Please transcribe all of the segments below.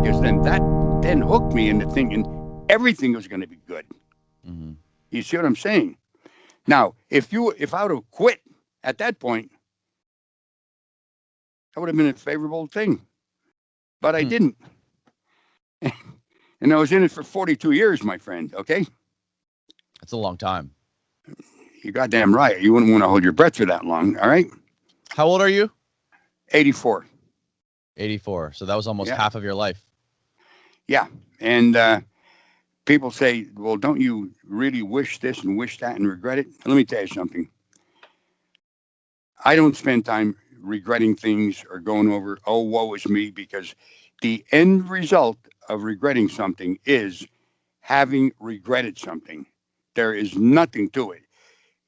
because then that then hooked me into thinking everything was going to be good. Mm-hmm. You see what I'm saying? Now, if I would have quit at that point, that would have been a favorable thing. But I didn't. And I was in it for 42 years, my friend. Okay? That's a long time. You goddamn right. You wouldn't want to hold your breath for that long. All right? How old are you? 84. 84. So that was almost Yeah. half of your life. Yeah. And people say, well, don't you really wish this and wish that and regret it? Let me tell you something. I don't spend time regretting things or going over, oh, woe is me, because the end result of regretting something is having regretted something. There is nothing to it.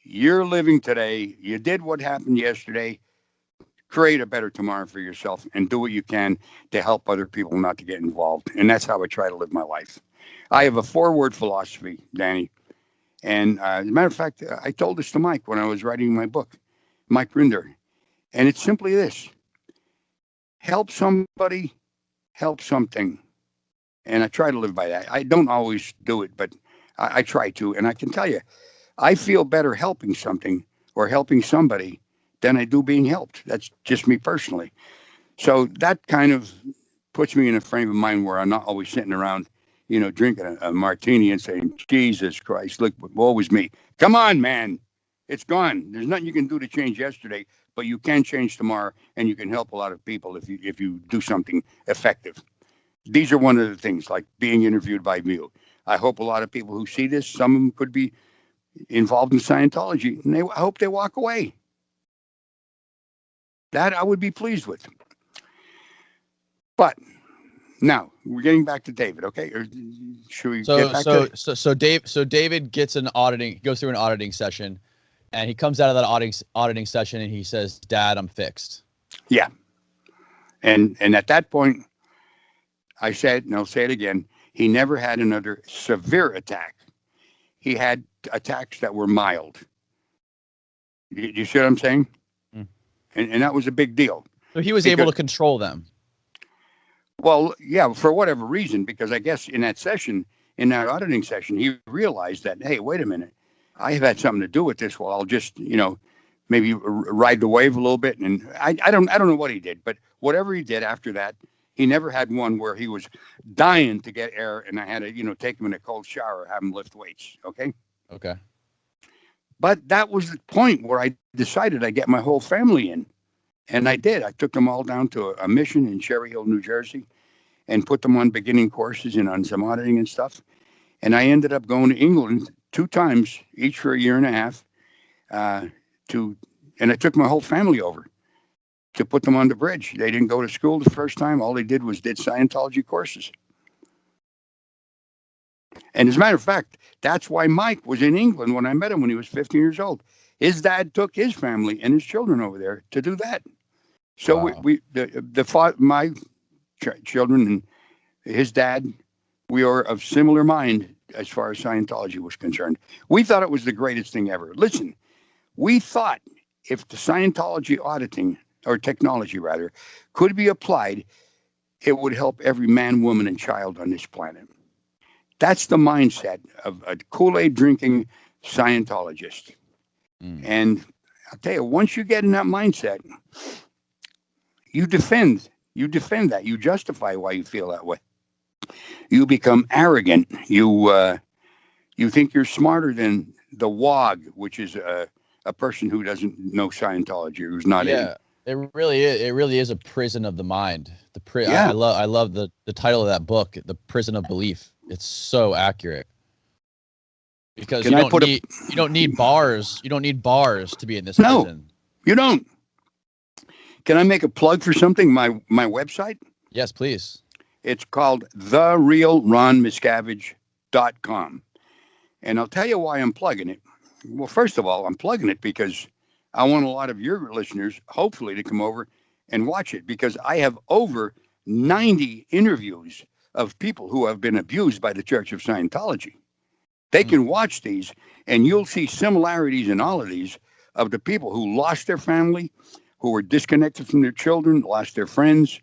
You're living today. You did what happened yesterday. Create a better tomorrow for yourself and do what you can to help other people not to get involved. And that's how I try to live my life. I have a 4-word philosophy, Danny. And as a matter of fact, I told this to Mike when I was writing my book, Mike Rinder. And it's simply this: help somebody, help something. And I try to live by that. I don't always do it, but I try to. And I can tell you, I feel better helping something or helping somebody than I do being helped. That's just me personally. So that kind of puts me in a frame of mind where I'm not always sitting around, drinking a martini and saying, Jesus Christ, look, woe was me. Come on, man. It's gone. There's nothing you can do to change yesterday, but you can change tomorrow, and you can help a lot of people if you do something effective. These are one of the things, like being interviewed by you. I hope a lot of people who see this, some of them could be involved in Scientology, and I hope they walk away. That I would be pleased with. But now we're getting back to David, okay? Or should we get back to So David gets an auditing, goes through an auditing session, and he comes out of that auditing session and he says, "Dad, I'm fixed." Yeah. And at that point, I said, and I'll say it again, he never had another severe attack. He had attacks that were mild. You see what I'm saying? Mm. And that was a big deal. So he was able to control them. Well, yeah, for whatever reason, because I guess in that session, in that auditing session, he realized that, hey, wait a minute, I have had something to do with this. Well, I'll just, maybe ride the wave a little bit. And I don't know what he did, but whatever he did after that, he never had one where he was dying to get air and I had to, take him in a cold shower, have him lift weights. Okay. Okay. But that was the point where I decided I'd get my whole family in. And I did. I took them all down to a mission in Cherry Hill, New Jersey, and put them on beginning courses and on some auditing and stuff. And I ended up going to England 2 times, each for a year and a half, and I took my whole family over to put them on the bridge. They didn't go to school the first time. All they did Scientology courses. And as a matter of fact, that's why Mike was in England when I met him when he was 15 years old. His dad took his family and his children over there to do that. So wow. my children and his dad, we are of similar mind as far as Scientology was concerned. We thought it was the greatest thing ever. Listen, we thought if the Scientology auditing, or technology rather, could be applied, it would help every man, woman, and child on this planet. That's the mindset of a Kool-Aid drinking Scientologist. Mm. And I'll tell you, once you get in that mindset, you defend that. You justify why you feel that way. You become arrogant. You think you're smarter than the WOG, which is a person who doesn't know Scientology, who's not in. It really is. It really is a prison of the mind. Yeah. I love the title of that book, The Prison of Belief. It's so accurate. Because you don't need bars. You don't need bars to be in this prison. You don't. Can I make a plug for something? My website? Yes, please. It's called therealronmiscavige.com. And I'll tell you why I'm plugging it. Well, first of all, I'm plugging it because I want a lot of your listeners, hopefully, to come over and watch it, because I have over 90 interviews of people who have been abused by the Church of Scientology. They can watch these, and you'll see similarities in all of these of the people who lost their family, who were disconnected from their children, lost their friends,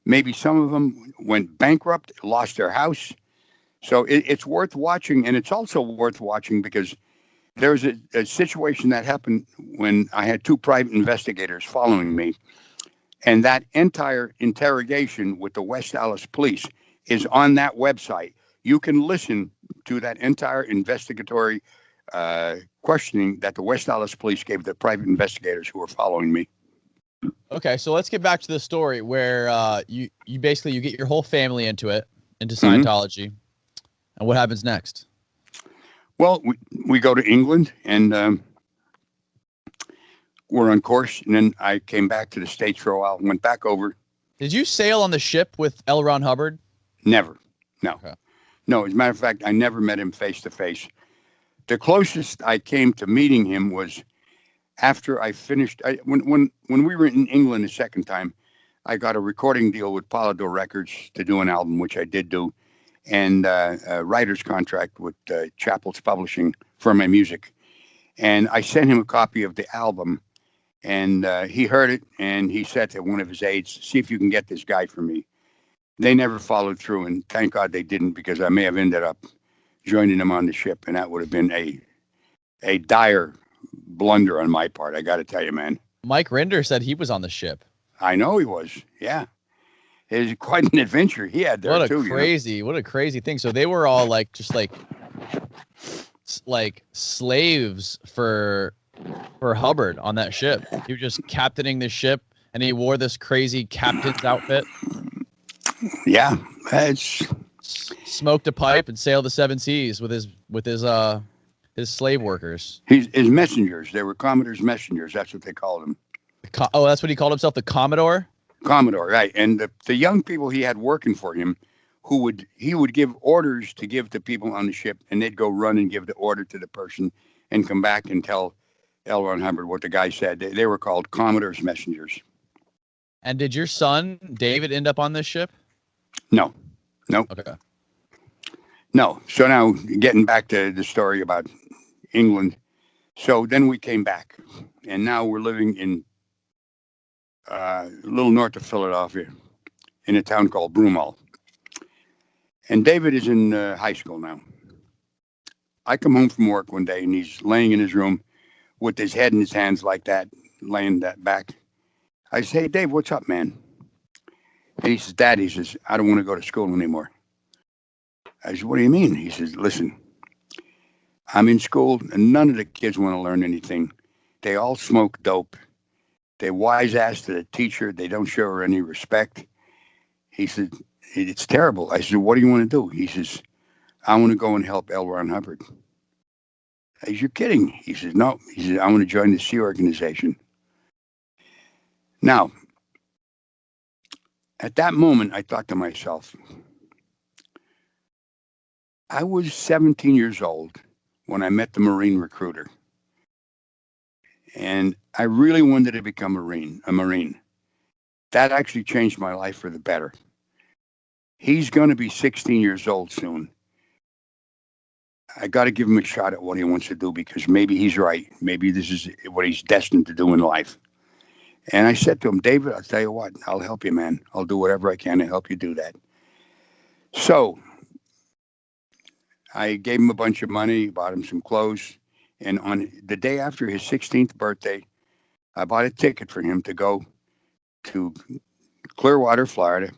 Maybe some of them went bankrupt, lost their house. So it's worth watching, and it's also worth watching because there's a situation that happened when I had two private investigators following me, and that entire interrogation with the West Dallas police is on that website. You can listen to that entire investigatory questioning that the West Dallas police gave the private investigators who were following me. Okay, so let's get back to the story where you basically you get your whole family into Scientology, and what happens next? Well, we go to England, and we're on course, and then I came back to the States for a while, went back over. Did you sail on the ship with L. Ron Hubbard? Never. No. Okay. No, as a matter of fact, I never met him face to face. The closest I came to meeting him was after I finished. When we were in England the second time, I got a recording deal with Polydor Records to do an album, which I did do, and a writer's contract with Chappell's Publishing for my music. And I sent him a copy of the album, and he heard it, and he said to one of his aides, "See if you can get this guy for me." They never followed through, and thank God they didn't, because I may have ended up joining them on the ship, and that would have been a dire blunder on my part. I got to tell you, man. Mike Rinder said he was on the ship. I know he was. Yeah, it was quite an adventure he had there too. What a crazy thing. So they were all like just like slaves for Hubbard on that ship. He was just captaining the ship, and he wore this crazy captain's outfit. Yeah, it's smoked a pipe and sailed the seven seas with his slave workers. His messengers. They were Commodore's messengers. That's what they called him. That's what he called himself, the Commodore? Commodore, right. And the young people he had working for him, he would give orders to give to people on the ship, and they'd go run and give the order to the person and come back and tell L. Ron Hubbard what the guy said. They were called Commodore's messengers. And did your son, David, end up on this ship? No. Okay. No. So now, getting back to the story about England. So then we came back, and now we're living in a little north of Philadelphia in a town called Broomall. And David is in high school now. I come home from work one day, and he's laying in his room with his head in his hands like that, laying that back. I say, "Hey, Dave, what's up, man?" And he says, "Dad," he says, "I don't want to go to school anymore." I said, "What do you mean?" He says, "Listen, I'm in school, and none of the kids want to learn anything. They all smoke dope. They wise ass to the teacher. They don't show her any respect." He said, "It's terrible." I said, "What do you want to do?" He says, "I want to go and help L. Ron Hubbard." I said, "You're kidding." He says, "No." He says, "I want to join the Sea Organization." Now, at that moment, I thought to myself, I was 17 years old when I met the Marine recruiter. And I really wanted to become a Marine. That actually changed my life for the better. He's going to be 16 years old soon. I got to give him a shot at what he wants to do, because maybe he's right. Maybe this is what he's destined to do in life. And I said to him, "David, I'll tell you what, I'll help you, man. I'll do whatever I can to help you do that." So I gave him a bunch of money, bought him some clothes. And on the day after his 16th birthday, I bought a ticket for him to go to Clearwater, Florida,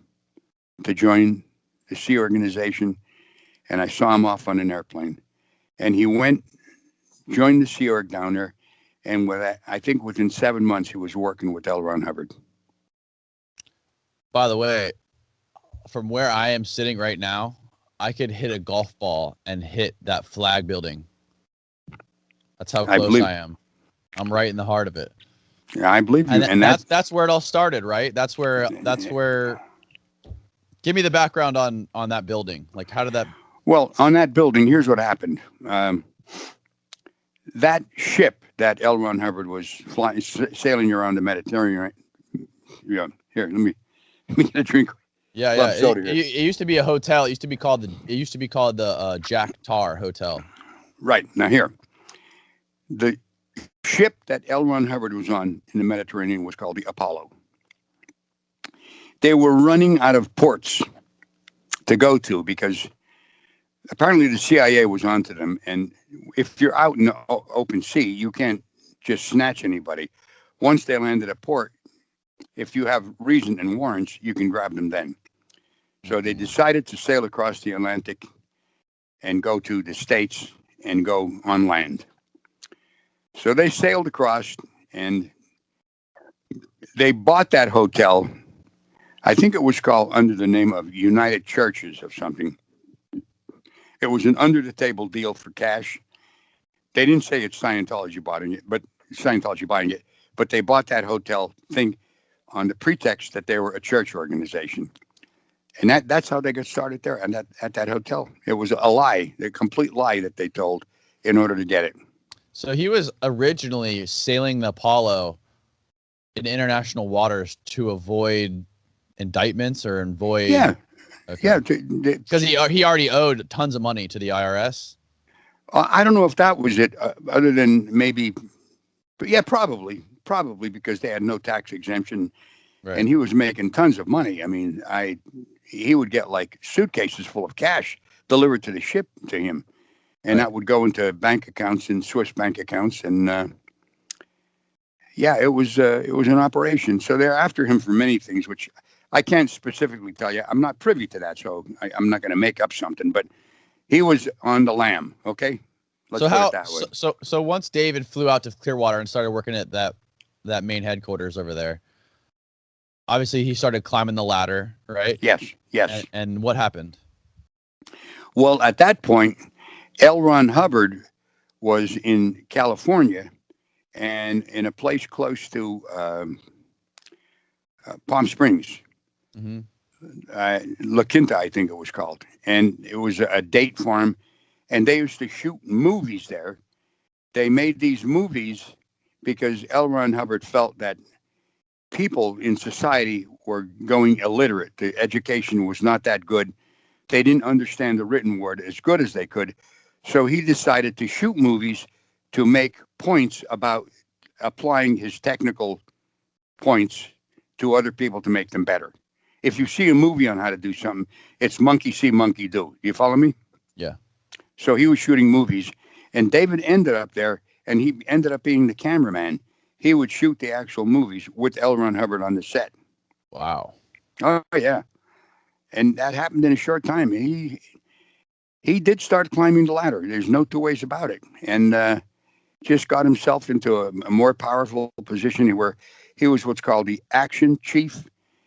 to join the Sea Organization. And I saw him off on an airplane. And he went, joined the Sea Org down there. And I think within 7 months, he was working with L. Ron Hubbard. By the way, from where I am sitting right now, I could hit a golf ball and hit that flag building. That's how close I am. I'm right in the heart of it. Yeah, I believe you. And that's where it all started, right? That's where. Give me the background on that building. Like, how did that? Well, on that building, here's what happened. That ship that L. Ron Hubbard was sailing around the Mediterranean, right? Yeah. Here, let me get a drink. Yeah. It used to be a hotel. It used to be called the Jack Tar Hotel. Right. Now here, the ship that L. Ron Hubbard was on in the Mediterranean was called the Apollo. They were running out of ports to go to because apparently the CIA was onto them. And if you're out in the open sea, you can't just snatch anybody. Once they land at a port, if you have reason and warrants, you can grab them then. So they decided to sail across the Atlantic and go to the States and go on land. So they sailed across and they bought that hotel. I think it was called under the name of United Churches or something. It was an under the table deal for cash. They didn't say it's Scientology buying it, but they bought that hotel thing on the pretext that they were a church organization. And that's how they got started there and at that hotel. It was a lie, a complete lie that they told in order to get it. So he was originally sailing the Apollo in international waters to avoid indictments or avoid. Yeah. Okay. Yeah. Because he already owed tons of money to the IRS. I don't know if that was it, other than maybe, but yeah, probably because they had no tax exemption, Right. and he was making tons of money. I mean, he would get like suitcases full of cash delivered to the ship to him, and that would go into bank accounts and Swiss bank accounts, and yeah, it was an operation. So they're after him for many things, which I can't specifically tell you. I'm not privy to that, so I'm not going to make up something, but. He was on the lam. Okay, let's put it that way. So once David flew out to Clearwater and started working at that main headquarters over there, obviously he started climbing the ladder, right? Yes. And what happened? Well, at that point, L. Ron Hubbard was in California and in a place close to Palm Springs. Mm-hmm. La Quinta, I think it was called. And it was a date farm. And they used to shoot movies there. They made these movies because L. Ron Hubbard felt that people in society were going illiterate. The education was not that good. They didn't understand the written word as good as they could. So he decided to shoot movies to make points about applying his technical points to other people to make them better. If you see a movie on how to do something, it's monkey see, monkey do. You follow me? Yeah. So he was shooting movies, and David ended up there, and he ended up being the cameraman. He would shoot the actual movies with L. Ron Hubbard on the set. Wow. Oh, yeah. And that happened in a short time. He did start climbing the ladder. There's no two ways about it. And just got himself into a more powerful position where he was what's called the action chief.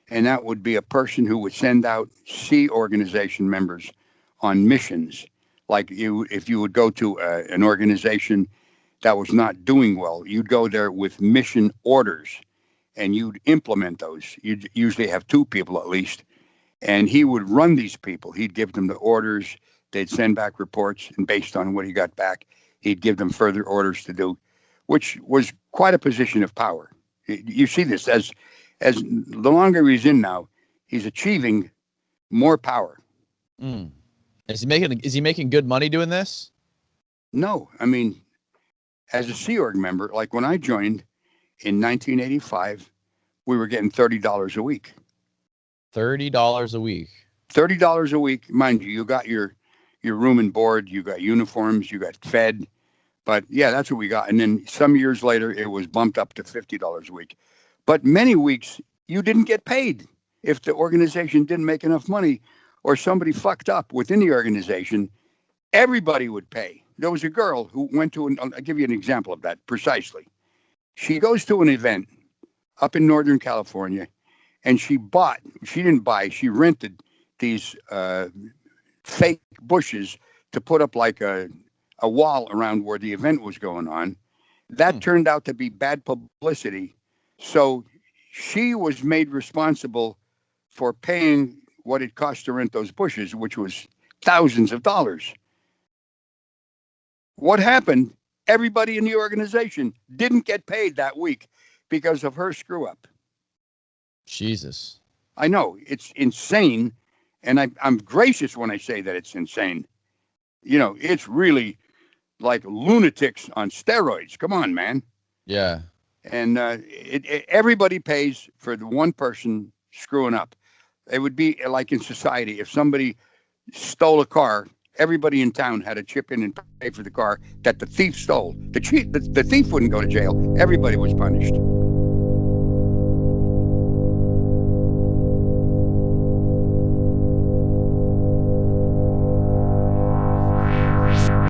And that would be a person who would send out Sea Organization members on missions. Like if you would go to an organization that was not doing well, you'd go there with mission orders and you'd implement those. You'd usually have two people at least. And he would run these people. He'd give them the orders. They'd send back reports. And based on what he got back, he'd give them further orders to do, which was quite a position of power. You see this as the longer he's in now, he's achieving more power. Mm. Is he making good money doing this? No, I mean, as a Sea Org member, like when I joined in 1985, we were getting $30 a week. $30 a week. $30 a week, mind you. You got your room and board, you got uniforms, you got fed. But yeah, that's what we got. And then some years later, it was bumped up to $50 a week. But many weeks, you didn't get paid if the organization didn't make enough money or somebody fucked up within the organization. Everybody would pay. There was a girl who went to, I'll give you an example of that precisely. She goes to an event up in Northern California, and she rented these fake bushes to put up like a wall around where the event was going on. That turned out to be bad publicity. So she was made responsible for paying what it cost to rent those bushes, which was thousands of dollars. What happened? Everybody in the organization didn't get paid that week because of her screw up. Jesus. I know, it's insane. And I'm gracious when I say that it's insane. You know, it's really like lunatics on steroids. Come on, man. Yeah. And everybody pays for the one person screwing up. It would be like in society if somebody stole a car, everybody in town had to chip in and pay for the car that the thief stole. The thief wouldn't go to jail. Everybody was punished.